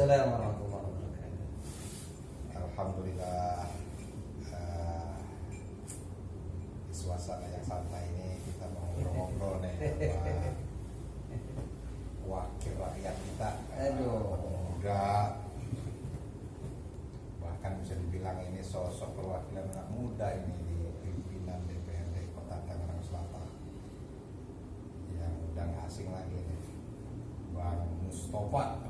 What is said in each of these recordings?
Waalaikumsalam warahmatullahi wabarakatuh. Alhamdulillah, di suasana yang santai ini kita mau ngobrol-ngobrol nih sama wakil rakyat kita. Muda, bahkan bisa dibilang ini sosok perwakilan anak muda ini di pimpinan DPRD Kota Tangerang Selatan, yang udah nggak asing lagi nih, Bang Mustafa.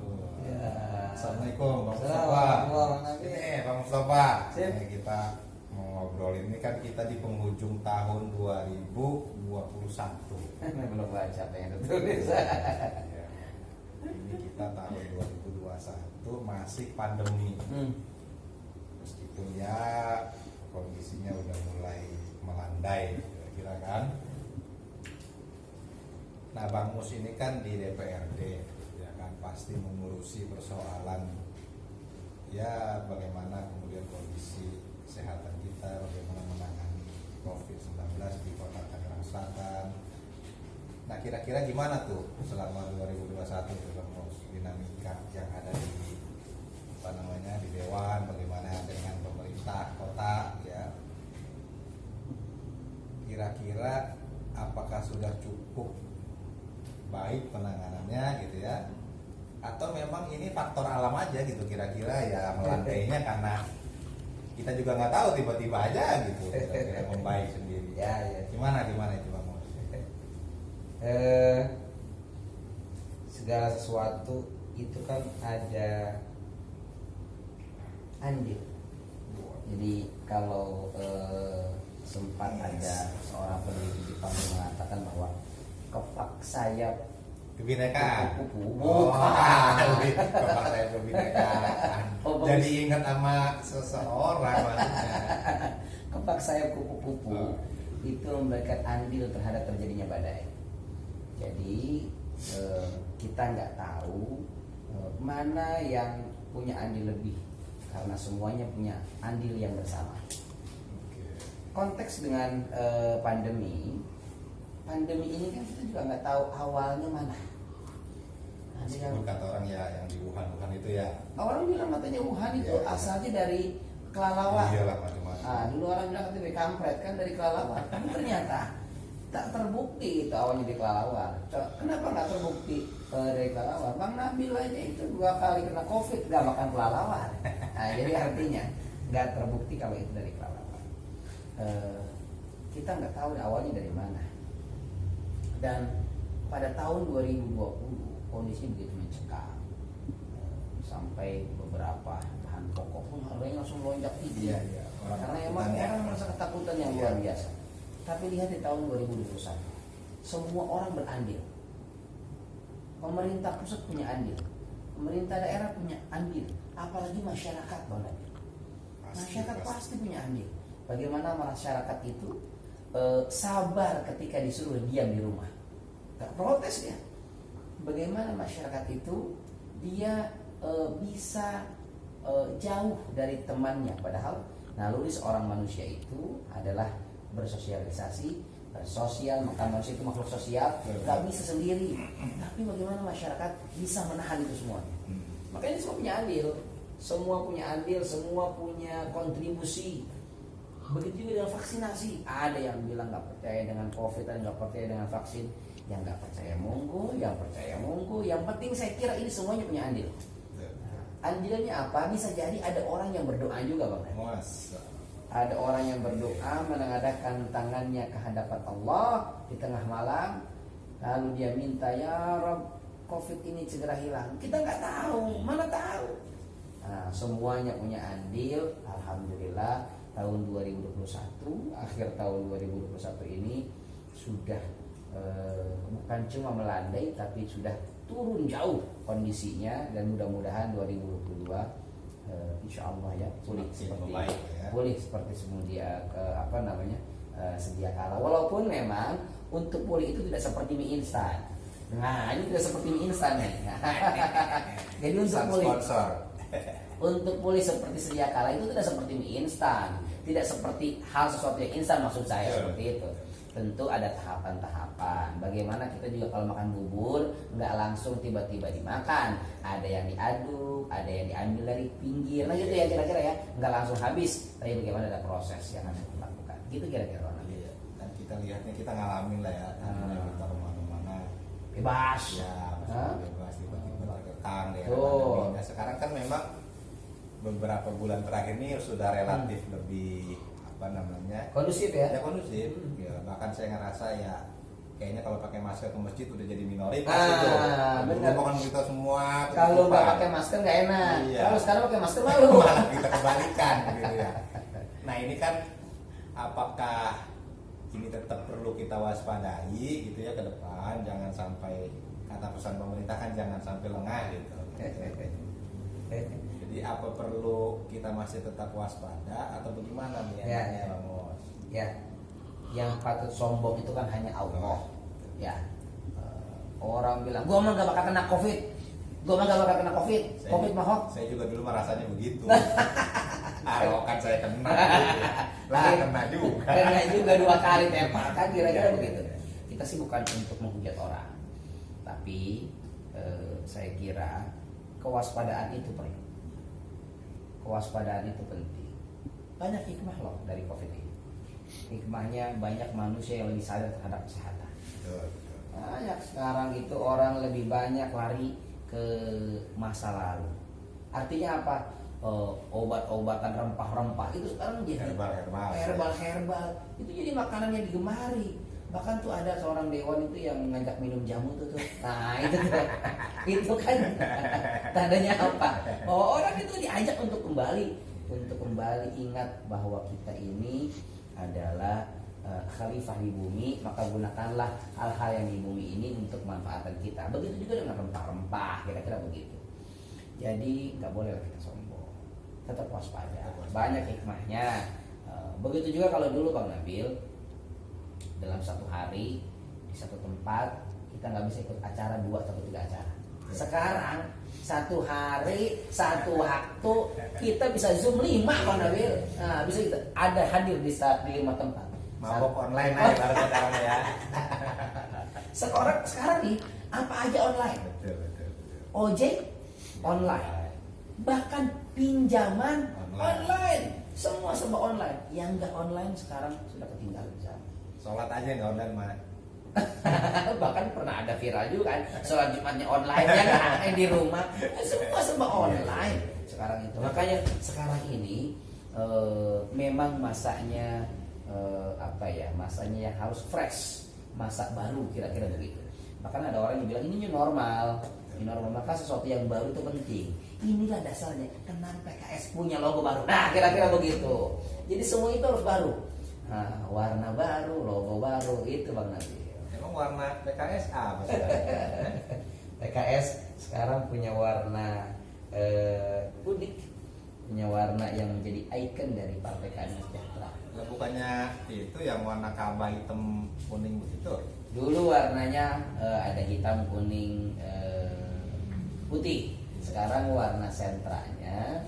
Assalamualaikum Bang Mustafa. Ini Bang Mustafa. Ini kita mau ngobrol, ini kan kita di penghujung tahun 2021. Belum baca apa yang tertulis. Ya. Ini kita tahun 2021 masih pandemi. Meskipun ya kondisinya udah mulai melandai kira-kira kan. Nah Bang Mus ini kan di DPRD ya kan, pasti mengurusi persoalan ya bagaimana kemudian kondisi kesehatan kita, bagaimana menangani COVID-19 di Kota Tangerang Selatan. Nah kira-kira gimana tuh selama 2021 itu Bang Mus, dinamika yang ada di di Dewan, bagaimana dengan pemerintah kota ya, kira-kira apakah sudah cukup baik penanganannya gitu ya, atau memang ini faktor alam aja gitu kira-kira ya, melandainya karena kita juga nggak tahu, tiba-tiba aja gitu kira-kira membaik sendiri Ya. Gimana itu Bang Mus? Segala sesuatu itu kan ada andil. Jadi kalau sempat ada seorang peneliti Jepang mengatakan bahwa kepak sayap Kebinekaan. Kepak sayap kebinekaan. Jadi ingat sama seseorang maksudnya. Kepak sayap kupu-kupu itu memberikan andil terhadap terjadinya badai. Jadi kita nggak tahu mana yang punya andil lebih, karena semuanya punya andil yang bersama. Konteks dengan pandemi ini kan kita juga nggak tahu awalnya mana. Ada yang kata orang ya yang di Wuhan itu ya. Orang bilang katanya Wuhan itu Ya. Asalnya dari kelelawar. Iyalah macam-macam. Dulu orang bilang katanya kampret kan dari kelelawar. Tapi ternyata tak terbukti itu awalnya dari kelelawar. Kenapa nggak terbukti dari kelelawar? Bang Nabil aja itu 2 kali kena COVID nggak makan kelelawar. Jadi artinya nggak terbukti kalau itu dari kelelawar. Kita nggak tahu awalnya dari mana. Dan pada tahun 2020 kondisi begitu mencekam, sampai beberapa bahan pokok pun harganya langsung lonjak tinggi. Iya. Karena emang orang merasa ketakutan yang luar biasa. Tapi lihat di tahun 2021, semua orang berandil. Pemerintah pusat punya andil, pemerintah daerah punya andil, apalagi masyarakat, Bang Nabil. Masyarakat pasti punya andil. Bagaimana masyarakat itu sabar ketika disuruh diam di rumah, gak protes ya. Bagaimana masyarakat itu dia bisa jauh dari temannya, padahal naluri seorang manusia itu adalah bersosialisasi, bersosial. Maka manusia itu makhluk sosial, gak bisa sendiri. Tapi bagaimana masyarakat bisa menahan itu semua? Makanya semua punya andil, semua punya andil, semua punya kontribusi. Begitu juga dengan vaksinasi. Ada yang bilang nggak percaya dengan COVID, ada nggak percaya dengan vaksin. Yang nggak percaya monggo, yang percaya monggo. Yang penting saya kira ini semuanya punya andil. Andilnya apa? Bisa jadi ada orang yang berdoa juga, Bang. Ada orang yang berdoa menengadahkan tangannya ke hadapan Allah di tengah malam, lalu dia minta, ya Rabb, COVID ini segera hilang. Kita nggak tahu, mana tahu. Nah, semuanya punya andil. Alhamdulillah. Tahun 2021, akhir tahun 2021 ini sudah bukan cuma melandai, tapi sudah turun jauh kondisinya, dan mudah-mudahan 2022 insya Allah ya pulih seperti sedia sedia kala. Walaupun memang untuk pulih itu tidak seperti mie instan. Nah, ini tidak seperti mie instan nih. Jadi untuk pulih seperti sedia kala itu tidak seperti mie instan, tidak seperti hal sesuatu yang instan, maksud saya seperti itu. tentu ada tahapan-tahapan. Bagaimana kita juga kalau makan bubur nggak langsung tiba-tiba dimakan, ada yang diaduk, ada yang diambil dari pinggir, nah gitu ya kira-kira ya, nggak langsung habis, tapi bagaimana ada proses yang harus dilakukan, gitu kira-kira. Iya. Dan kita lihatnya kita ngalamin lah ya, kita kemana-mana Bebas. ya, bebas tiba-tiba terkekang ya. Tuh. Nah, sekarang kan memang beberapa bulan terakhir ini sudah relatif lebih apa namanya Kondusif ya. ya kondusif ya, bahkan saya ngerasa ya kayaknya kalau pakai masker ke masjid udah jadi minoritas itu. Benar. Bukan kita semua Kalau nggak ketutupan. pakai masker nggak enak. Iya. Kalau sekarang pakai masker malu. Malah kita kebalikan gitu ya. Nah ini kan apakah ini tetap perlu kita waspadai gitu ya ke depan, jangan sampai kata pesan pemerintah kan jangan sampai lengah gitu. Jadi apa perlu kita masih tetap waspada atau bagaimana nih Ya. Bang Mos? Ya, yang patut sombong itu kan hanya Allah. Ya, orang bilang, gua mah gak bakal kena COVID. Gua mah gak bakal kena COVID. COVID mah hoax. Saya juga dulu merasanya begitu. Kan saya kena. Gitu. Lah kena juga. Kena juga 2 kali tembakan, kira-kira begitu. Kita sih bukan untuk menghujat orang, tapi saya kira kewaspadaan itu perlu. Kewaspadaan itu penting. Banyak hikmah loh dari COVID ini. Hikmahnya banyak manusia yang lebih sadar terhadap kesehatan. Banyak sekarang itu orang lebih banyak lari ke masa lalu. Artinya apa? Obat-obatan rempah-rempah itu sekarang jadi herbal itu jadi makanan yang digemari. Bahkan tuh ada seorang dewan itu yang ngajak minum jamu tuh. Nah itu tuh, itu kan tandanya apa? Orang itu diajak untuk kembali ingat bahwa kita ini adalah khalifah di bumi, maka gunakanlah hal-hal yang di bumi ini untuk manfaatan kita. Begitu juga dengan rempah-rempah, kira-kira begitu. Jadi nggak boleh kita sombong, tetap waspada. Banyak hikmahnya. Begitu juga kalau dulu Bang Nabil, dalam satu hari di satu tempat kita nggak bisa ikut acara 2 atau 3 acara. Sekarang satu hari satu waktu kita bisa zoom 5 Bang Nabil. Nah, bisa kita ada hadir di 5 tempat. Mabok online aja bareng-bareng ya. Sekarang nih apa aja online. Betul. Ojek online. Bahkan pinjaman online. Semua serba online. Yang nggak online sekarang sudah ketinggalan zaman. Sholat aja nggak online mah. Bahkan pernah ada viral juga kan, sholat Jumatnya online ya kan, di rumah semua serba online sekarang itu. Makanya sekarang ini memang masanya masanya yang harus fresh, masa baru kira-kira begitu. Bahkan ada orang yang bilang ini new normal, maka sesuatu yang baru itu penting. Inilah dasarnya kenapa PKS punya logo baru. Nah kira-kira begitu. Jadi semua itu harus baru. Nah, warna baru, logo baru, itu Bang Nabil. Emang warna PKS apa sih? PKS sekarang punya warna unik, punya warna yang menjadi ikon dari Partai Keadilan Sejahtera. Bukannya itu yang warna Ka'bah hitam kuning begitu? Dulu warnanya ada hitam, kuning, putih. Sekarang warna sentranya,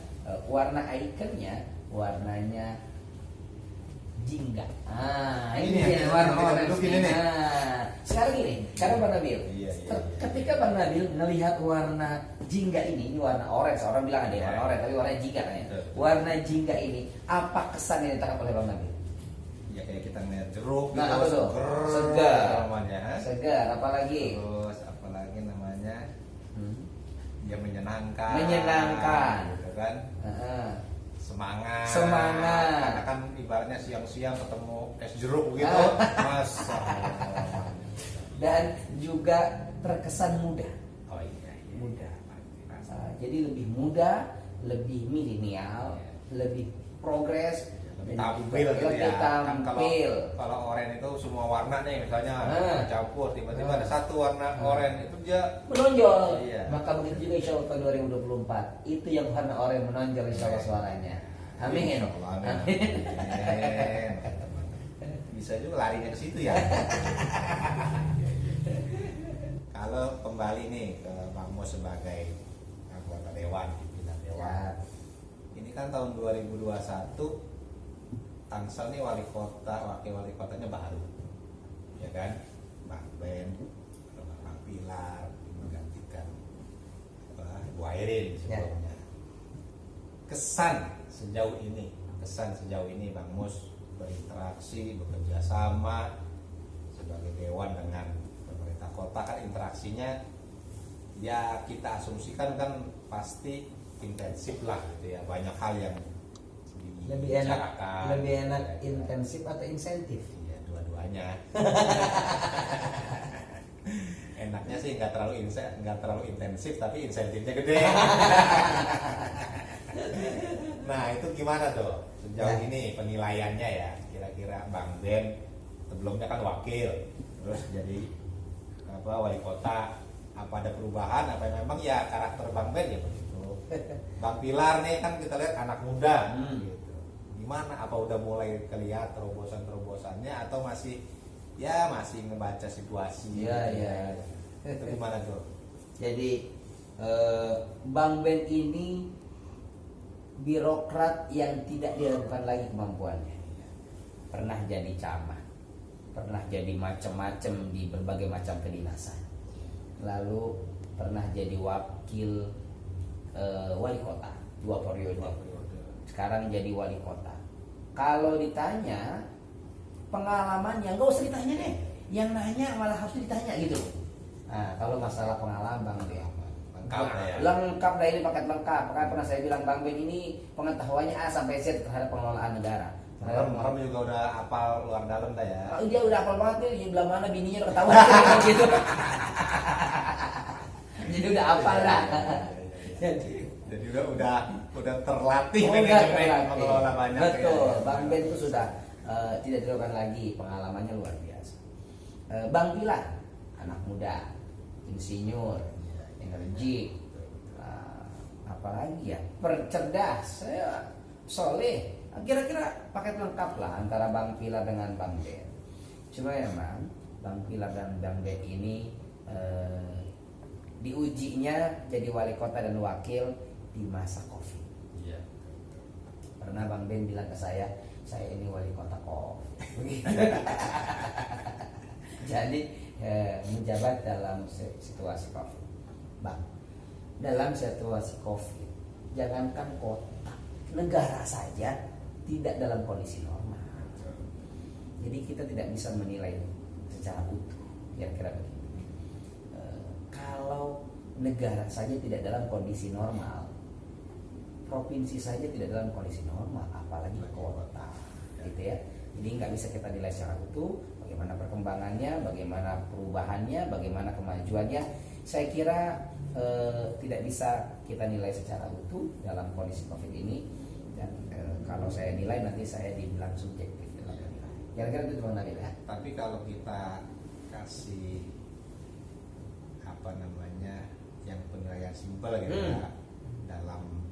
warna ikonnya, warnanya jingga. Ini dia warna orange ini. Nah, sekarang gini, karena Bang Nabil, ketika Bang Nabil melihat warna jingga ini warna orange, orang bilang ada warna orange, tapi warna jingga kan ya. Warna jingga ini, apa kesan yang ditangkap oleh Bang Nabil? Ya kayak kita ngeliat jeruk Nah, gitu, apa tuh? Segar. namanya. Segar, apalagi? Terus apalagi namanya? Ya menyenangkan. Gitu kan? Semangat. Karena kan ibaratnya siang-siang ketemu es jeruk gitu. Masa. Dan juga terkesan muda. Oh iya. Muda. Jadi lebih muda, lebih milenial, lebih progres, Tampil gitu ya. Kan tampil. kalau oranye itu semua warna nih misalnya campur tiba-tiba ada satu warna oranye itu dia menonjol. Iya. Maka begitu juga insya Allah tahun 2024 itu yang warna oranye menonjol insya Allah suaranya. Amin. Amin. Bisa juga larinya ke situ ya. Kalau kembali nih ke Bang Mos sebagai anggota dewan, pimpinan dewan. Ini kan tahun 2021 Tangsel nih wakil wali kotanya baru. ya kan, Bang Ben atau Bang Pilar menggantikan Bu Airin sebelumnya. Kesan sejauh ini Bang Mus berinteraksi, bekerja sama sebagai dewan dengan pemerintah kota, kan interaksinya ya kita asumsikan kan pasti intensif lah gitu ya, banyak hal yang Lebih enak dibicarakan. Ya, intensif atau insentif? ya dua-duanya. Enaknya sih nggak terlalu intensif tapi insentifnya gede. Nah itu gimana tuh sejauh ini penilaiannya ya, kira-kira Bang Ben sebelumnya kan wakil, terus jadi wali kota, apa ada perubahan, apa memang ya karakter Bang Ben ya begitu. Bang Pilar nih kan kita lihat anak muda, gitu. Gimana, apa udah mulai kelihatan terobosannya atau masih ngebaca situasi? Iya. Itu gimana tuh? Jadi Bang Ben ini birokrat yang tidak diragukan lagi kemampuannya. Pernah jadi camat, pernah jadi macam-macam di berbagai macam kedinasan. Lalu pernah jadi wakil wali kota 2 periode. Sekarang jadi wali kota. Kalau ditanya pengalamannya, nggak usah ditanya deh. Yang nanya malah harus ditanya gitu. Nah, kalau masalah pengalaman Bang Ben lengkap dah, ini paket lengkap. Makanya pernah saya bilang Bang Ben ini pengetahuannya A sampai Z terhadap pengelolaan negara. Merem juga udah hafal luar dalam dah ya. Dia udah hafal banget nih, di belah mana bininya udah ketahuan gitu. Jadi udah hafal lah. Jadi udah terlatih mengelola banyak. Betul, ya. Bang Ben itu sudah tidak dilakukan lagi, pengalamannya luar biasa. Bang Pilar, anak muda, insinyur, energi, apalagi ya, cerdas, soleh. Kira-kira paket lengkap lah antara Bang Pilar dengan Bang Ben. Cuma memang Bang Pilar dan Bang Ben ini diujinya jadi wali kota dan wakil di masa COVID. Iya. Pernah Bang Ben bilang ke saya ini wali kota COVID. Jadi menjabat dalam situasi COVID. Bang, dalam situasi COVID, jangankan kota, negara saja tidak dalam kondisi normal. Jadi kita tidak bisa menilai secara utuh, kira-kira begitu. Kalau negara saja tidak dalam kondisi normal, provinsi saja tidak dalam kondisi normal, apalagi kota, gitu ya. Jadi nggak bisa kita nilai secara utuh bagaimana perkembangannya, bagaimana perubahannya, bagaimana kemajuannya. Saya kira tidak bisa kita nilai secara utuh dalam kondisi COVID ini. Dan kalau saya nilai nanti saya dibilang subjektif. Kira-kira itu Bang Nabil ya. Tapi kalau kita kasih yang penilaian simpel gitu ya, dalam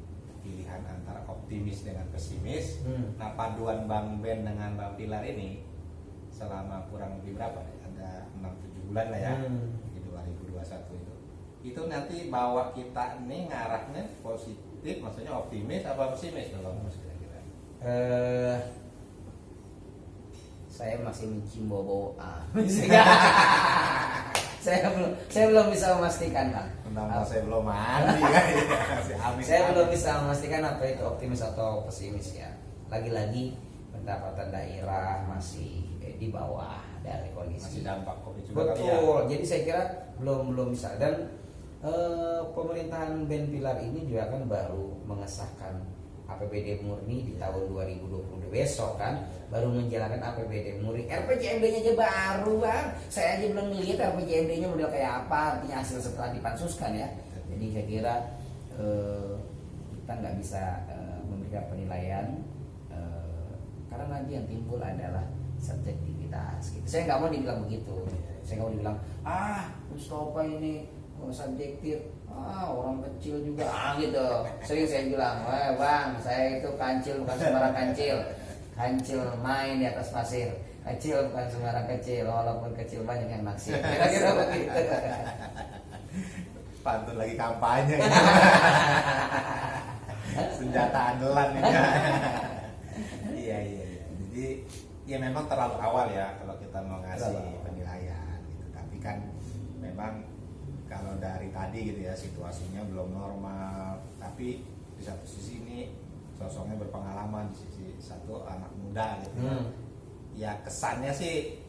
pilihan antara optimis dengan pesimis. Nah paduan Bang Ben dengan Bang Pilar ini selama kurang lebih berapa ya? Ada 6-7 bulan lah ya di 2021 itu nanti bawa kita nih ngarahnya positif, maksudnya optimis apa pesimis kalau kira-kira? Saya masih mencium bau A. Saya belum bisa memastikan, Bang. Tentang saya belum mandi kan. Saya belum bisa memastikan apa itu optimis atau pesimis ya. Lagi-lagi pendapatan daerah masih di bawah dari kondisi. Masih dampak Covid juga. Betul. Jadi saya kira belum bisa. Dan pemerintahan Ben Pilar ini juga kan baru mengesahkan APBD murni di tahun 2020 besok kan, baru menjalankan APBD murni. RPJMD-nya aja baru, Bang. Saya aja belum melihat RPJMD-nya model kayak apa, artinya hasil setelah dipansuskan ya. Jadi saya kira kita nggak bisa memberikan penilaian karena nanti yang timbul adalah subjektivitas gitu. Saya nggak mau dibilang begitu. Saya nggak mau dibilang Mustafa ini subjektif, orang kecil juga gitu. Sering saya bilang, Bang, saya itu kancil bukan sembarang kancil main di atas pasir. Kecil bukan sembarang kecil, walaupun kecil banyak yang naksir. Kira-kira begitu. Pantun lagi kampanye. Senjata andalan ini. Iya. Jadi ya memang terlalu awal ya kalau kita mau ngasih penilaian gitu. Tapi kan memang kalau dari tadi gitu ya situasinya belum normal, tapi di satu sisi ini sosoknya berpengalaman, di sisi satu anak muda gitu ya. Ya kesannya sih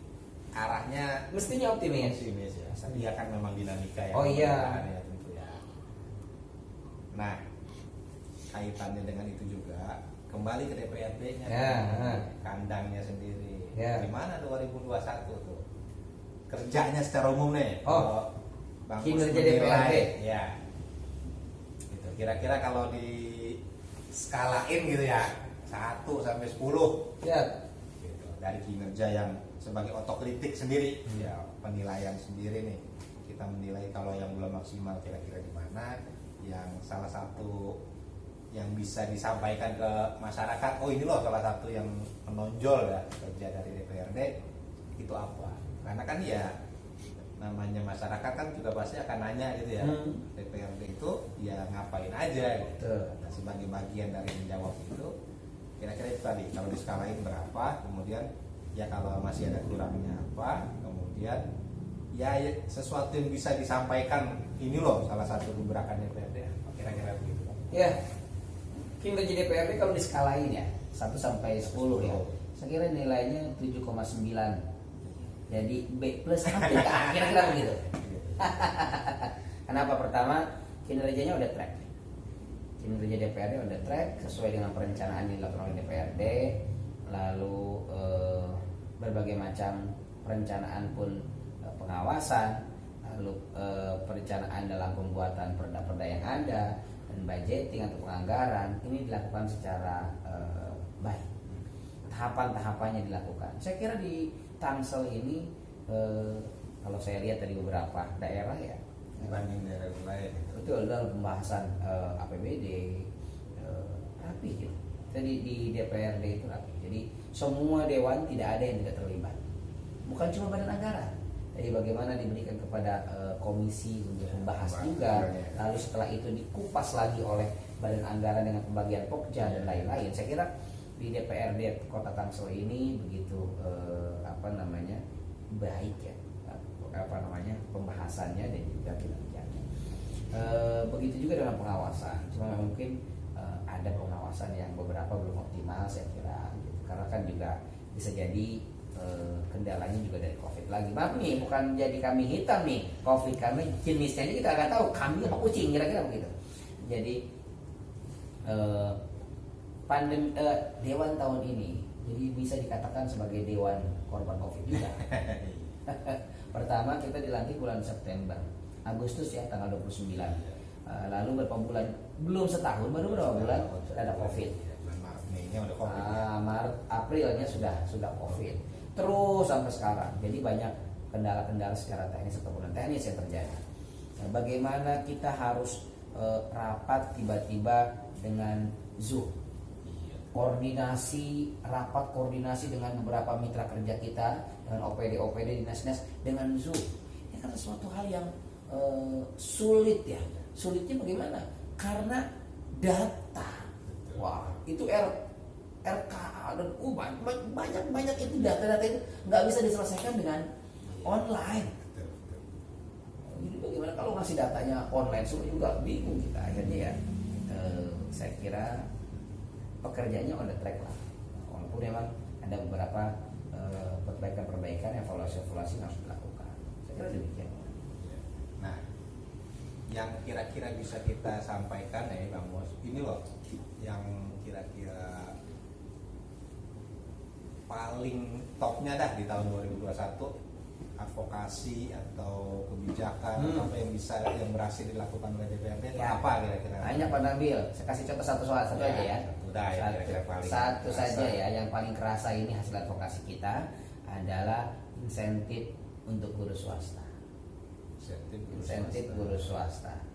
arahnya Mestinya optimis. ya. Tapi ya kan memang dinamika ya. Oh iya. Ya, tentu ya. Nah, kaitannya dengan itu juga kembali ke DPRD-nya, Ya, kandangnya sendiri. Ya. Gimana 2021 tuh? Kerjanya secara umum nih. Oh, Bang kinerja Mus menilai, DPRD. ya. Gitu. Kira-kira kalau di skalain gitu ya, 1 sampai 10 Ya, gitu. Dari kinerja yang sebagai otokritik sendiri, ya penilaian sendiri nih. Kita menilai kalau yang belum maksimal kira-kira di mana, yang salah satu yang bisa disampaikan ke masyarakat, oh ini loh salah satu yang menonjol ya kerja dari DPRD itu apa? Karena kan ya namanya masyarakat kan juga pasti akan nanya gitu ya, DPRD itu ya ngapain aja gitu. betul. Nah, sebagai bagian dari menjawab itu, kira-kira itu tadi kalau diskalain berapa, kemudian ya kalau masih ada kurangnya apa, kemudian ya sesuatu yang bisa disampaikan, ini loh salah satu gebrakan DPRD, kira-kira begitu. Ya, kinerja DPRD kalau diskalain ya 1 sampai 10 ya, saya kira nilainya 7,9. Jadi B plus tapi kira-kira begitu. Kenapa? Pertama, kinerjanya udah track. Kinerja DPRD udah track sesuai dengan perencanaan yang dilakukan oleh DPRD. Lalu berbagai macam perencanaan pun pengawasan, lalu perencanaan dalam pembuatan perda-perda yang ada dan budgeting atau penganggaran ini dilakukan secara baik. Tahapan-tahapannya dilakukan. Saya kira di Tangsel ini kalau saya lihat dari beberapa daerah ya Dibanding daerah lain gitu. betul dalam pembahasan APBD rapi gitu. Jadi di DPRD itu rapi. Jadi semua dewan tidak ada yang tidak terlibat. Bukan cuma badan anggaran. Jadi bagaimana diberikan kepada komisi untuk membahas juga. Lalu setelah itu dikupas lagi oleh badan anggaran dengan pembagian pokja dan lain-lain. Saya kira di DPRD Kota Tangsel ini begitu baik ya pembahasannya dan juga kinerjanya. Begitu juga dengan pengawasan. Cuma mungkin ada pengawasan yang beberapa belum optimal saya kira gitu. Karena kan juga bisa jadi kendalanya juga dari COVID lagi. Maaf nih, bukan jadi kami hitam nih COVID, karena jenisnya ini kita nggak tahu kambing apa kucing, kira-kira begitu. Jadi pandemi dewan tahun ini jadi bisa dikatakan sebagai dewan korban COVID juga. Pertama kita dilantik bulan September, Agustus ya tanggal 29. Lalu berapa bulan? Belum setahun, baru berapa bulan sudah ada COVID. Maret, Mei-nya udah COVID. Maret, Aprilnya sudah COVID. Terus sampai sekarang. Jadi banyak kendala-kendala secara teknis atau teknis yang terjadi. Nah, bagaimana kita harus rapat tiba-tiba dengan Zoom? Rapat koordinasi dengan beberapa mitra kerja kita, dengan OPD dinas-dinas dengan Zoom. Ini kan sesuatu hal yang sulit ya. Sulitnya bagaimana? Karena data. Wah, itu RKA dan banyak itu data-data itu nggak bisa diselesaikan dengan online. Jadi bagaimana kalau ngasih datanya online, semua juga bingung kita akhirnya ya. Saya kira pekerjaannya on the track lah, walaupun memang ada beberapa perbaikan, evaluasi yang harus dilakukan. Saya kira demikian. Nah, yang kira-kira bisa kita sampaikan ya Bang Mus, ini loh yang kira-kira paling topnya dah di tahun 2021, advokasi atau kebijakan atau apa yang berhasil dilakukan oleh DPRD itu Ya. apa kira-kira? Hanya Pak Nabil, saya kasih contoh satu aja ya. Satu saja ya, yang paling kerasa ini hasil advokasi kita adalah insentif untuk guru swasta. Insentif guru swasta.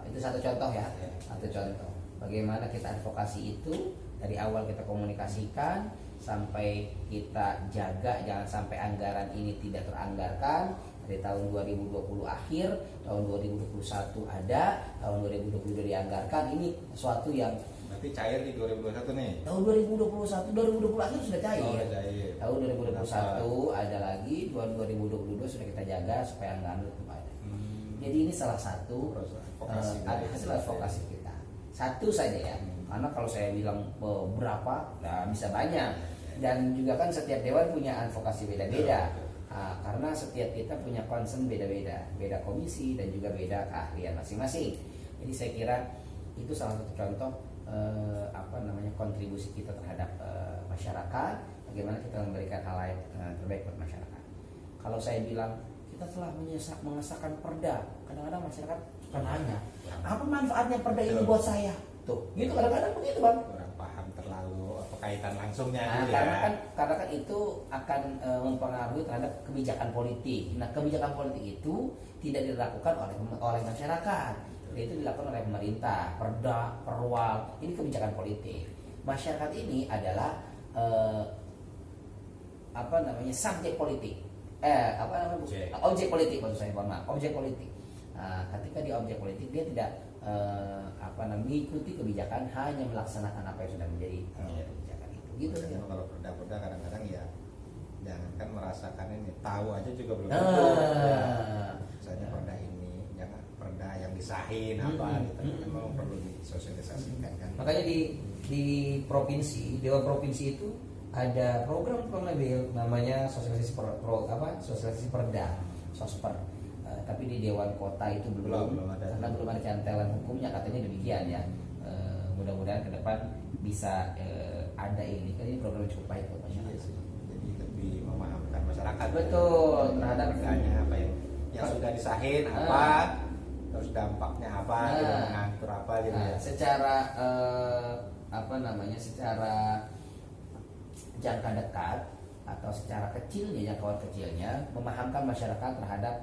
Itu satu contoh ya, satu contoh. Bagaimana kita advokasi itu dari awal kita komunikasikan sampai kita jaga jangan sampai anggaran ini tidak teranggarkan. Dari tahun 2020 akhir, tahun 2021 ada, tahun 2022 dianggarkan. Ini sesuatu yang Berarti cair di 2021 nih. Tahun 2021, 2020 akhir sudah cair. Oh, udah cair. Tahun 2021 ada lagi, 2022 sudah kita jaga supaya nggak anut kepada. Jadi ini salah satu Advokasi dari hasil kita. advokasi kita. Satu saja ya, karena kalau saya bilang berapa, nah bisa banyak. Dan juga kan setiap dewan punya advokasi beda-beda. Karena setiap kita punya concern beda-beda, beda komisi dan juga beda keahlian masing-masing. Jadi saya kira itu salah satu contoh kontribusi kita terhadap masyarakat, bagaimana kita memberikan hal lain terbaik buat masyarakat. Kalau saya bilang kita telah mengesahkan perda, kadang-kadang masyarakat suka nanya, apa manfaatnya perda ini buat saya? Tuh, gitu kadang-kadang begitu bang. Kurang paham terlalu apa kaitan langsungnya gitu Karena kan itu akan mempengaruhi terhadap kebijakan politik. Nah, kebijakan politik itu tidak dilakukan oleh masyarakat. Itu dilakukan oleh pemerintah, perda, perwal. Ini kebijakan politik. Masyarakat ini adalah subjek politik. Objek politik maksud saya, objek politik. Ketika di objek politik dia tidak mengikuti kebijakan, hanya melaksanakan apa yang sudah menjadi kebijakan itu. Gitu ya. Kalau perda-perda kadang-kadang ya jangankan merasakan ini, tahu aja juga belum Ah. tentu. Misalnya perda ini, jangan perda yang disahin apa gitu. Memang perlu disosialisasikan kan. Makanya di provinsi, dewan provinsi itu ada program namanya sosialisasi sosialisasi perda, sosper. Tapi di dewan kota itu belum ada. Karena belum ada cantelan hukumnya, katanya demikian ya. Mudah-mudahan ke depan bisa ada ini. Kan ini program yang cukup baik buat masyarakat. Jadi lebih memahamkan masyarakat. Betul, terhadap perdanya apa yang sudah disahin apa, terus dampaknya apa, gitu, mengatur apa gitu ya. Secara secara jangka dekat atau secara kecilnya, jangkauan kecilnya, memahamkan masyarakat terhadap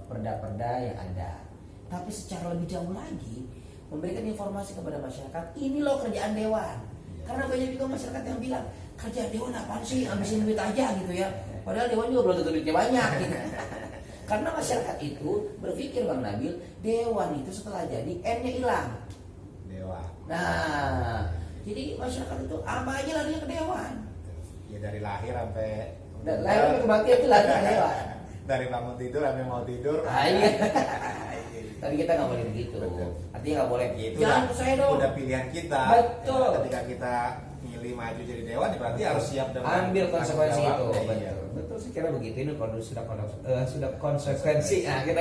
perda-perda yang ada. Tapi secara lebih jauh lagi, memberikan informasi kepada masyarakat, ini loh kerjaan dewan. Karena banyak juga masyarakat yang bilang, kerjaan dewan apaan sih, habisin duit aja gitu ya. Padahal dewan juga belum tentu duitnya banyak gitu. Karena masyarakat itu berpikir Bang Nabil, dewan itu setelah jadi N-nya hilang. Dewan. Nah, jadi masyarakat itu apa aja larinya ke dewan. Ya dari lahir sampai Lahir kematian itu lari ke dewan. Dari bangun tidur sampai mau tidur. Iya. Tapi kita nggak boleh begitu. Artinya nggak boleh. Itu Jangan ke saya dong. udah pilihan kita. Betul. Ya, ketika kita milih maju jadi dewan, ya berarti harus siap dengan Ambil konsekuensi tanggung itu. jawab. Betul. Iya. Betul sih kira begitu. Ini kalau sudah konsekuensi. Nah, kita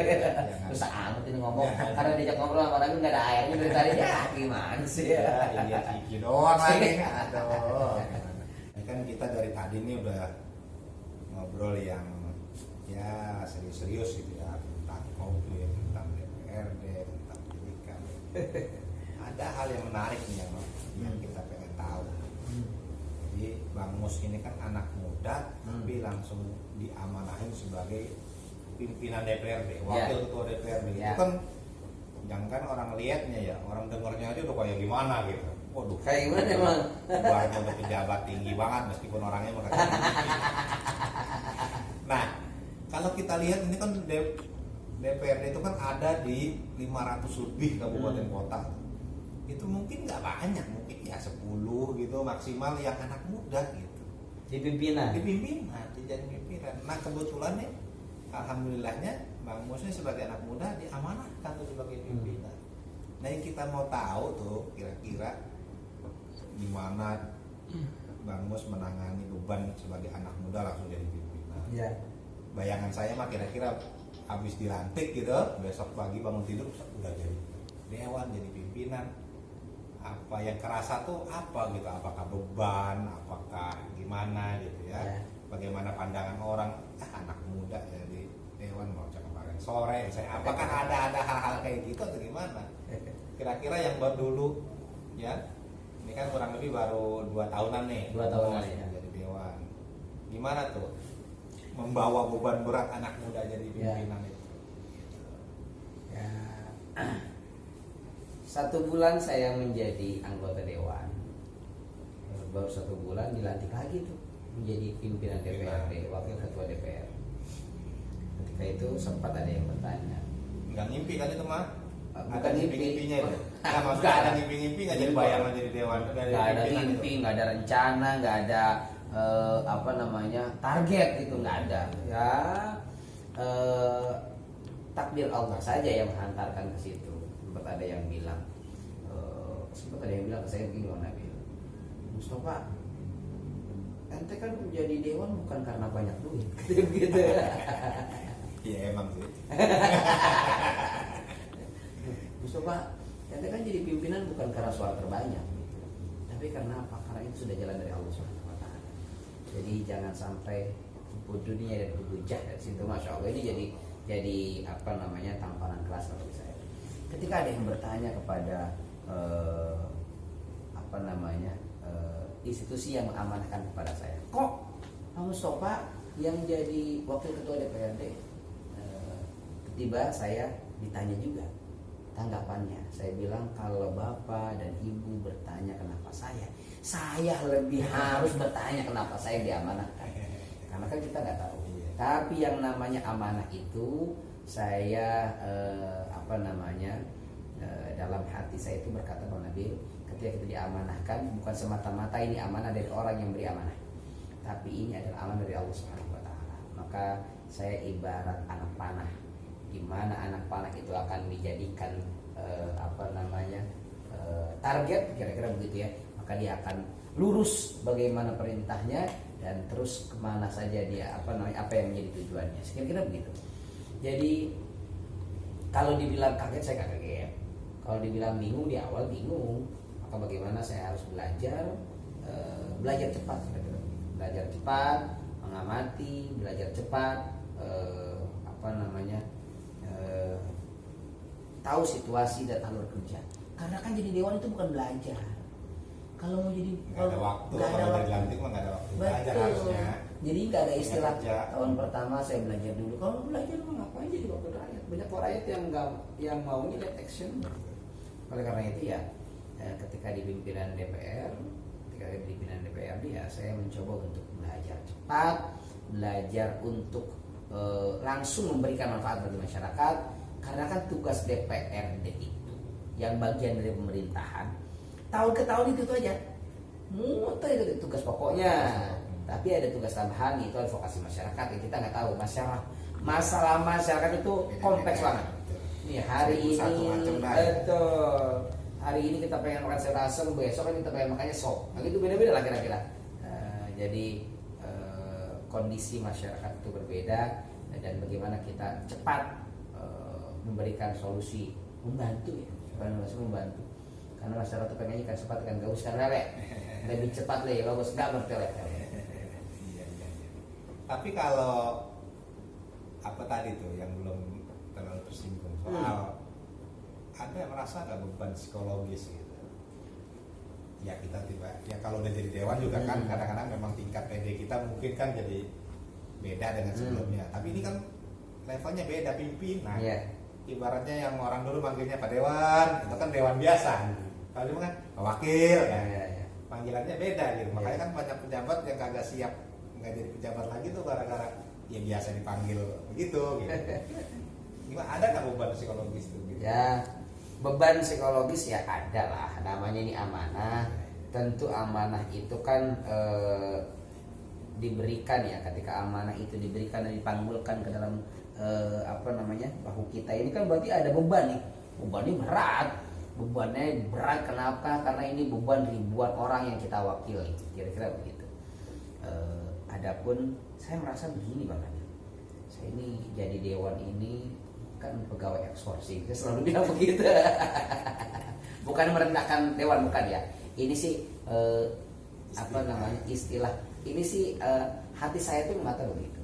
susah amat ini ngomong. Karena diajak ngobrol sama Nabil nggak ada airnya dari tadi. Ya gimana sih ya? Iya Ciki doang lagi. Aduh. Ini kan kita dari tadi nih udah ngobrol yang ya serius-serius gitu ya, tentang COVID, tentang DPRD, tentang pendidikan. Ada hal yang menarik nih yang kita pengen tahu. Jadi Bang Mus ini kan anak muda, tapi langsung diamanahin sebagai pimpinan DPRD, wakil ketua DPRD. Itu kan jangan orang lihatnya ya, orang dengarnya aja udah kayak gimana gitu. Waduh, Kayak gimana emang? Banyak udah pejabat tinggi banget meskipun orangnya mah kagak tinggi. Nah, kalau kita lihat ini kan DPRD itu kan ada di 500 lebih kabupaten kota. Itu mungkin nggak banyak, mungkin ya 10 gitu maksimal yang anak muda gitu. Di pimpinan. Jadi pimpinan. Nah kebetulan nih, alhamdulillahnya Bang Mus ini sebagai anak muda diamanahkan tuh sebagai pimpinan. Nah yang kita mau tahu tuh kira-kira gimana Bang Mus menangani beban sebagai anak muda langsung jadi pimpinan. Ya. Bayangan saya mah kira-kira habis dilantik gitu, besok pagi bangun tidur udah jadi dewan, jadi pimpinan. Apa yang kerasa tuh apa gitu? Apakah beban, apakah gimana gitu ya? Bagaimana pandangan orang? Anak muda jadi dewan mau kemarin sore, apakah ada hal-hal kayak gitu atau gimana? Kira-kira yang buat dulu ya, ini kan kurang lebih baru 2 tahunan nih. 2 tahunan ya. Jadi dewan. Gimana tuh membawa beban berat anak muda jadi pimpinan itu? Ya. 1 bulan saya menjadi anggota dewan. Baru 1 bulan dilantik lagi tuh menjadi pimpinan DPRD, wakil ketua DPR. Ketika itu sempat ada yang bertanya. Nggak ngimpi kan itu mah? bukan ngimpi-ngimpinya itu. Nah, maksudnya Nggak ada ada. ngimpi-ngimpi nggak jadi bayangan jadi dewan, dari Nggak ada pimpinan mimpi, itu. nggak ada rencana, nggak ada apa namanya target itu nggak ada. Ya takdir Allah saja yang menghantarkan ke situ. Sempat ada yang bilang, ke saya begini loh Nabi, Mustafa, ente kan menjadi dewan bukan karena banyak duit, gitu. Iya emang sih. Mustafa, ente kan jadi pimpinan bukan karena suara terbanyak, tapi karena apa? Karena itu sudah jalan dari Allah Subhanahu Wa Taala. Jadi jangan sampai hubud dunia dan hubujah dari situ. Masya Allah, ini jadi apa namanya tamparan keras bagi saya. Ketika ada yang bertanya kepada apa namanya institusi yang mengamanahkan kepada saya, kok Pak Mustafa yang jadi wakil ketua DPRD, tiba saya ditanya juga tanggapannya. Saya bilang kalau bapak dan ibu bertanya kenapa saya lebih harus bertanya kenapa saya diamanahkan, karena kan kita nggak tahu. Tapi yang namanya amanah itu saya apa namanya dalam hati saya itu berkata Bang Nabil, ketika kita diamanahkan bukan semata-mata ini amanah dari orang yang beri amanah, tapi ini adalah amanah dari Allah Subhanahu Wa Taala. Maka saya ibarat anak panah, di mana anak panah itu akan dijadikan apa namanya target, kira-kira begitu ya. Maka dia akan lurus bagaimana perintahnya dan terus kemana saja dia apa yang menjadi tujuannya, kira-kira begitu. Jadi kalau dibilang kaget saya kaget, kalau dibilang bingung di awal bingung, maka bagaimana saya harus belajar cepat, belajar cepat, mengamati, belajar cepat, apa namanya tahu situasi dan alur kerja. Karena kan jadi dewan itu bukan belajar. Kalau mau jadi Nggak ada waktu, nggak ada kalau dari waktu. dilantik mah nggak ada waktu belajar Betul. harusnya. Jadi nggak ada istilah Kerja. tahun pertama saya belajar dulu. Kalau belajar mah ngapain jadi wakil rakyat? Banyak rakyat yang maunya lihat action. Oleh karena itu ya ketika di pimpinan DPRD ya saya mencoba untuk belajar cepat, belajar untuk langsung memberikan manfaat bagi masyarakat. Karena kan tugas DPRD itu yang bagian dari pemerintahan tahun ke tahun itu aja muter itu tugas pokoknya, tapi ada tugas tambahan itu advokasi masyarakat yang kita nggak tahu. Masalah masyarakat itu kompleks banget. Nih hari ini betul, hari ini kita pengen makan sayur asem, besok kan kita pengen makannya sop, nah itu beda-beda lah kira-kira. Jadi kondisi masyarakat itu berbeda dan bagaimana kita cepat memberikan solusi, membantu ya, bukan membantu. Karena masyarakat itu pengennya kan cepat, kan gak usah lele, lebih cepat le, bagus nggak bertele. Iya. Tapi kalau apa tadi tuh yang belum terlalu tersinggung soal ada yang merasa nggak beban psikologis gitu? Ya kita ya kalau udah jadi dewan juga kan kadang-kadang memang tingkat PD kita mungkin kan jadi beda dengan sebelumnya. Tapi ini kan levelnya beda, pimpinan. Iya. Ibaratnya yang orang dulu manggilnya Pak Dewan, itu kan dewan biasa. Kalau dia kan Pak Wakil kan. Ya. Panggilannya beda gitu. Makanya kan banyak pejabat yang kagak siap nggak jadi pejabat lagi tuh gara-gara ya biasa dipanggil begitu gitu. Gimana, ada nggak beban psikologis tuh gitu? Ya, beban psikologis ya ada lah. Namanya ini amanah. Tentu amanah itu kan diberikan ya, ketika amanah itu diberikan dan dipanggulkan ke dalam apa namanya bahu kita ini kan berarti ada beban nih. Bebannya berat. Kenapa? Karena ini beban ribuan orang yang kita wakili, kira-kira begitu. Adapun saya merasa begini Bang Adil, saya ini jadi dewan ini kan pegawai eksorsi, saya selalu bilang begitu. Bukan merendahkan dewan, bukan ya. Ini sih apa namanya istilah. Ini sih hati saya tuh mengatakan begitu,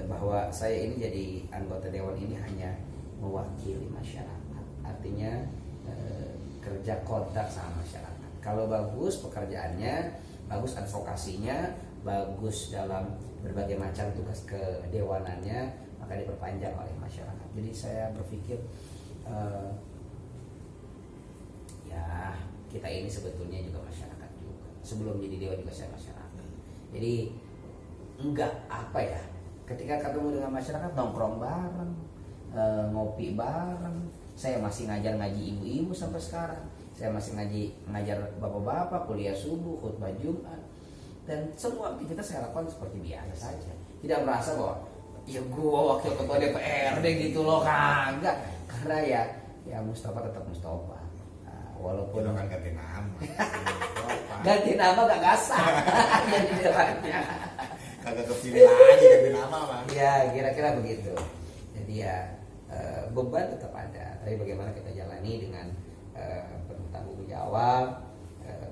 bahwa saya ini jadi anggota dewan ini hanya mewakili masyarakat. Artinya kerja kontak sama masyarakat. Kalau bagus pekerjaannya, bagus advokasinya, bagus dalam berbagai macam tugas kedewanannya, maka diperpanjang oleh masyarakat. Jadi saya berpikir ya kita ini sebetulnya juga masyarakat juga. Sebelum jadi dewan juga saya masyarakat. Jadi enggak apa ya, ketika ketemu dengan masyarakat nongkrong bareng, ngopi bareng, Saya masih ngajar ngaji ibu-ibu sampai sekarang. Saya masih ngajar bapak-bapak, kuliah subuh, khutbah Jumat, dan semua aktivitas saya lakukan seperti biasa saja. Tidak merasa bahwa ya gua wakil ketua DPRD gitu loh, kagak. Karena ya Mustafa tetap Mustafa. Nah, walaupun Itu kan ganti nama. ganti nama gak gasah jadi depannya. Kagak kepilih lagi ganti nama mah. Ya kira-kira begitu. Jadi ya beban tetap ada, tapi bagaimana kita jalani dengan penuh tanggung jawab.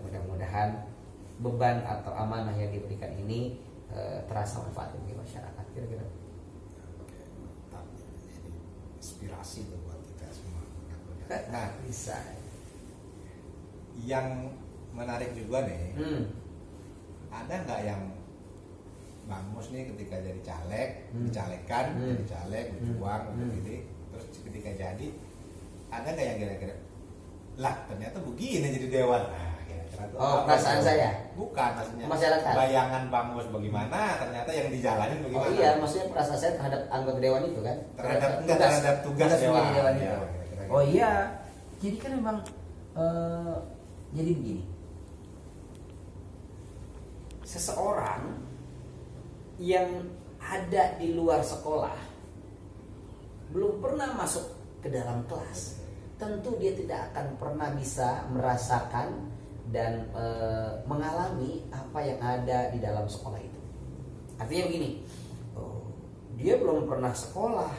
Mudah-mudahan beban atau amanah yang diberikan ini terasa manfaat bagi masyarakat. Kira-kira. Oke, mantap. Jadi inspirasi tuh buat kita semua. Nah, Bisa. yang menarik juga nih, ada nggak yang Bang Mus nih ketika jadi caleg, dicalekkan, jadi caleg, berjuang, terpilih, terus ketika jadi, ada nggak yang kira-kira, lah ternyata begini jadi dewan. Nah, kira-kira tuh Oh, apa perasaan tuh? saya? Bukan, maksudnya Masyarakat? bayangan Bang Mus bagaimana, ternyata yang dijalanin Oh bagaimana? iya, maksudnya perasaan saya terhadap anggota dewan itu kan? Terhadap tugas dewan. menjadi dewan Iya, itu. kira-kira Oh gitu. iya, jadi kan memang jadi begini. Seseorang yang ada di luar sekolah belum pernah masuk ke dalam kelas, tentu dia tidak akan pernah bisa merasakan dan mengalami apa yang ada di dalam sekolah itu. Artinya begini, dia belum pernah sekolah,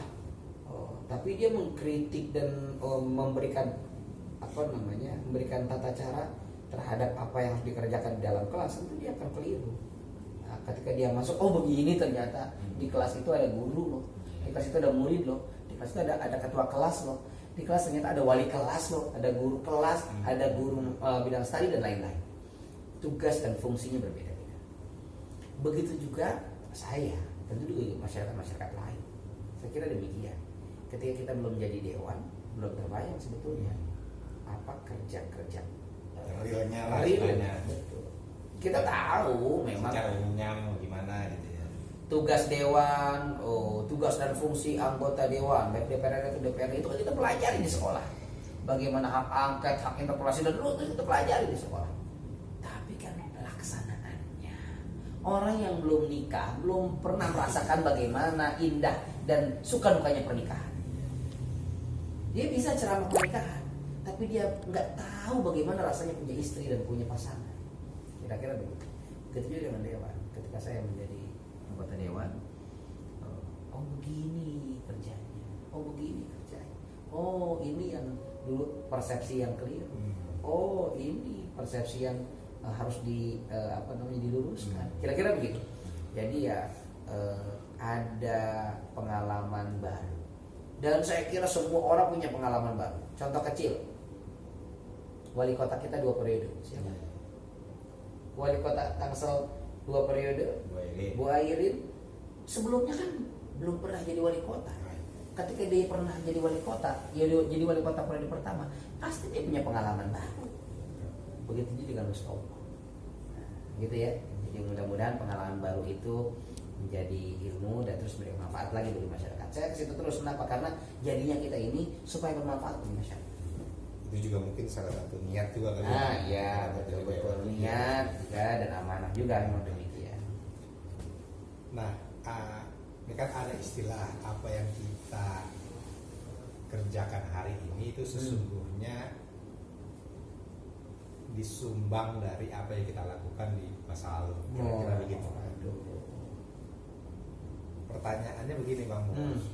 tapi dia mengkritik dan memberikan memberikan tata cara terhadap apa yang harus dikerjakan di dalam kelas, tentu dia akan keliru. Nah, ketika dia masuk, oh begini ternyata di kelas itu ada guru loh, di kelas itu ada murid loh, di kelas itu ada ketua kelas loh, di kelas ternyata ada wali kelas loh, ada guru kelas, ada guru bidang studi dan lain-lain. Tugas dan fungsinya berbeda-beda. Begitu juga saya, tentu juga masyarakat lain. Saya kira demikian. Ketika kita belum jadi dewan, belum terbayang sebetulnya apa kerja-kerja realnya lah, real. istilahnya. Betul. Kita tahu memang Secara umumnya gimana gitu ya. tugas dewan, tugas dan fungsi anggota dewan, baik DPR atau DPRD itu kan kita pelajari di sekolah. Bagaimana hak angket, hak interpelasi dan itu kita pelajari di sekolah. Tapi kan pelaksanaannya, orang yang belum nikah belum pernah merasakan bagaimana indah dan suka dukanya pernikahan. Dia bisa ceramah pernikahan, tapi dia nggak tahu bagaimana rasanya punya istri dan punya pasangan. Kira-kira begitu. Begitu juga dengan dewan. Ketika saya menjadi anggota dewan, oh begini kerjanya, oh begini kerjanya, oh ini yang dulu persepsi yang keliru, oh ini persepsi yang harus diluruskan. Kira-kira begitu. Jadi ya ada pengalaman baru. Dan saya kira semua orang punya pengalaman baru. Contoh kecil, wali kota kita 2 periode. Siapa? Wali kota Tangsel 2 periode, Bu Airin. Sebelumnya kan belum pernah jadi wali kota. Ketika dia pernah jadi wali kota, jadi wali kota periode pertama, pasti dia punya pengalaman baru. Begitu juga dengan Mustafa. Gitu ya. Jadi mudah-mudahan pengalaman baru itu menjadi ilmu dan terus beri manfaat lagi bagi masyarakat. Saya ke situ terus, kenapa? Karena jadinya kita ini supaya bermanfaat bagi masyarakat. Itu juga mungkin salah satu niat juga kali. Nah, ya betul-betul niat juga dan amanah juga memang demikian. Nah, ini kan ada istilah apa yang kita kerjakan hari ini itu sesungguhnya disumbang dari apa yang kita lakukan di masa lalu. Kira-kira begitu. Pertanyaannya begini Bang Mus.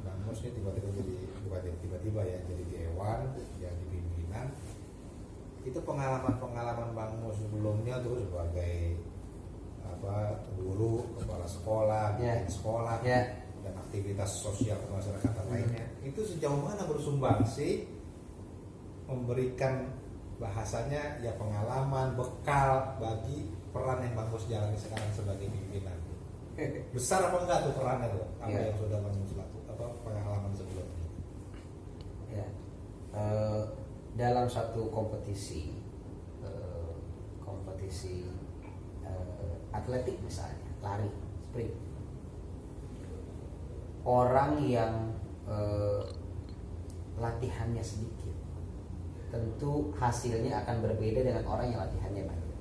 Bang Mus ini tiba-tiba ya jadi dewan, jadi pimpinan. Itu pengalaman Bang Mus sebelumnya tuh sebagai guru, kepala sekolah, bikin sekolah, dan aktivitas sosial kemasyarakatan lainnya. Itu sejauh mana bersumbang sih memberikan bahasanya ya pengalaman, bekal bagi peran yang Bang Mus jalani sekarang sebagai pimpinan. Besar apa enggak tuh perannya tuh? Apa yang sudah Bang Mus lakukan? Pengalaman sebelumnya? Ya, dalam satu kompetisi atletik misalnya, lari, sprint, orang yang latihannya sedikit, tentu hasilnya akan berbeda dengan orang yang latihannya banyak.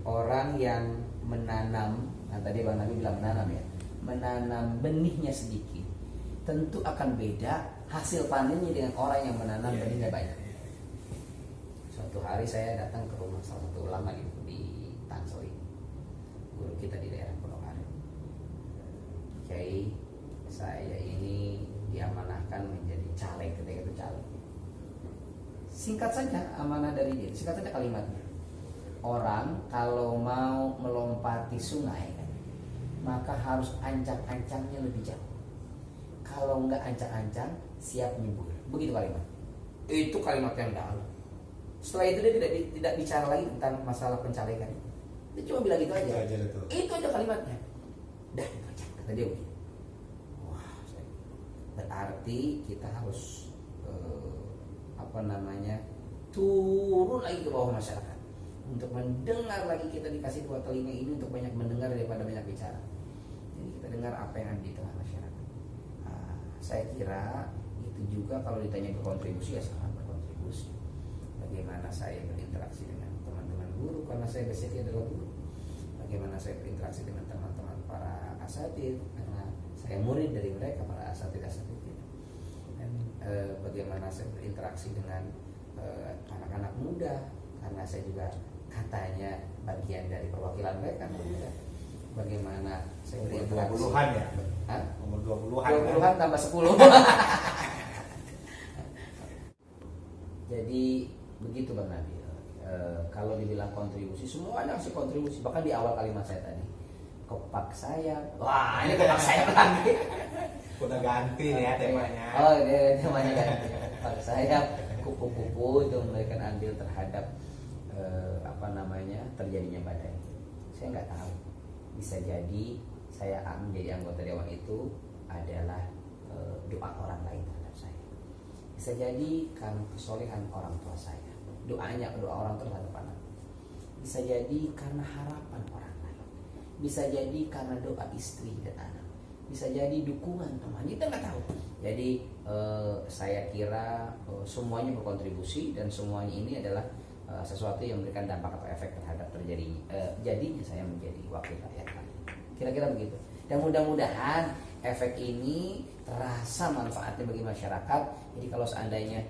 Orang yang menanam, nah tadi Bang Nabi bilang menanam ya, menanam benihnya sedikit, tentu akan beda hasil panennya dengan orang yang menanam benihnya banyak. Suatu hari saya datang ke rumah salah satu ulama di Tangsel, guru kita di daerah Pondok Aren. Kiai saya ini diamanahkan menjadi caleg, ketika itu caleg. Singkat saja amanah dari dia, singkat saja kalimatnya. Orang kalau mau melompati sungai kan, maka harus ancang-ancangnya lebih jauh. Kalau enggak ancang-ancang, siap nyebur. Begitu kalimat. Itu kalimat yang dalam. Setelah itu dia tidak bicara lagi tentang masalah pencalekan. Dia cuma bilang gitu aja. Itu aja kalimatnya. Dah, itu aja kata dia begitu. Wah, berarti kita harus turun lagi ke bawah masyarakat untuk mendengar lagi. Kita dikasih 2 telinga ini untuk banyak mendengar daripada banyak bicara. Jadi kita dengar apa yang ada di tengah masyarakat. Saya kira itu juga kalau ditanya berkontribusi, ya sangat berkontribusi. Bagaimana saya berinteraksi dengan teman-teman guru, karena saya basicnya adalah guru. Bagaimana saya berinteraksi dengan teman-teman para asatidz, karena saya murid dari mereka, para asatidz. Dan bagaimana saya berinteraksi dengan anak-anak muda, karena saya juga katanya bagian dari perwakilan mereka muda. Bagaimana saya berinteraksi 20-an ya? Hah? Umur 20-an 20-an tambah 10. Jadi begitu Bang Nabi. Kalau dibilang kontribusi, semuanya ngasih kontribusi. Bahkan di awal kalimat saya tadi, kepak sayap. Wah, ini kepak sayap lagi. Udah ganti nih ya temanya. Oh, ini temanya ganti. Kepak sayap, kupu-kupu itu mereka andil terhadap terjadinya badai. Saya nggak tahu. Bisa jadi saya menjadi anggota dewan itu adalah doa orang lain terhadap saya. Bisa jadi karena kesolehan orang tua saya, doa orang tua terhadap anak. Bisa jadi karena harapan orang lain. Bisa jadi karena doa istri dan anak. Bisa jadi dukungan teman, kita nggak tahu. Jadi saya kira semuanya berkontribusi dan semuanya ini adalah sesuatu yang memberikan dampak atau efek terhadap jadinya saya menjadi wakil rakyat kali. Kira-kira begitu. Dan mudah-mudahan efek ini terasa manfaatnya bagi masyarakat. Jadi kalau seandainya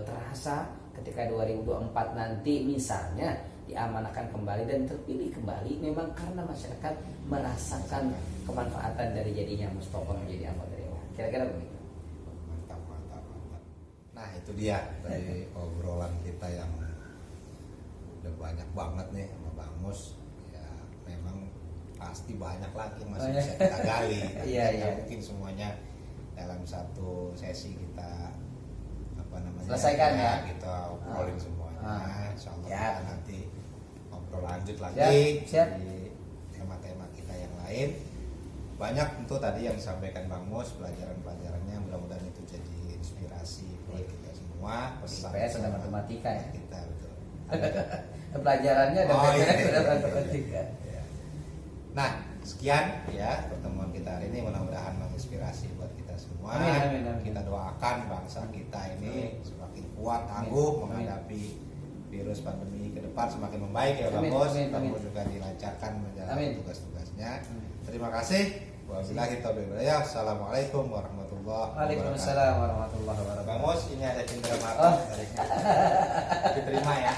terasa ketika 2024 nanti misalnya diamanahkan kembali dan terpilih kembali, memang karena masyarakat merasakan kemanfaatan dari jadinya Mustofa menjadi anggota dewan. Kira-kira begitu. Mantap. Nah itu dia dari obrolan kita yang udah banyak banget nih sama Bang Mus. Ya memang pasti banyak lagi masih bisa kita gali. Iya. Mungkin semuanya dalam satu sesi kita selesaikan ya. Kita obrolin semuanya. Insyaallah kita nanti ngobrol lanjut lagi Siap. di tema-tema kita yang lain. Banyak tentu tadi yang disampaikan Bang Mus, pelajaran-pelajarannya, mudah-mudahan itu jadi inspirasi buat kita semua. Pesan IPS ada matematika ya. Kita betul. Pelajarannya ada matematika. Ya. Nah, sekian ya pertemuan kita hari ini, mudah-mudahan menginspirasi buat kita semua. Amin. Kita doakan bangsa kita ini semakin kuat, tangguh menghadapi virus pandemi ke depan, semakin membaik ya Bang Bos. Bang Bos juga dilancarkan menjalankan tugas-tugasnya. Terima kasih. Wabillahi taufiq wal hidayah. Assalamualaikum warahmatullahi wabarakatuh. Waalaikumsalam warahmatullahi wabarakatuh. Bang Bos, ini ada cindera mata. Diterima ya.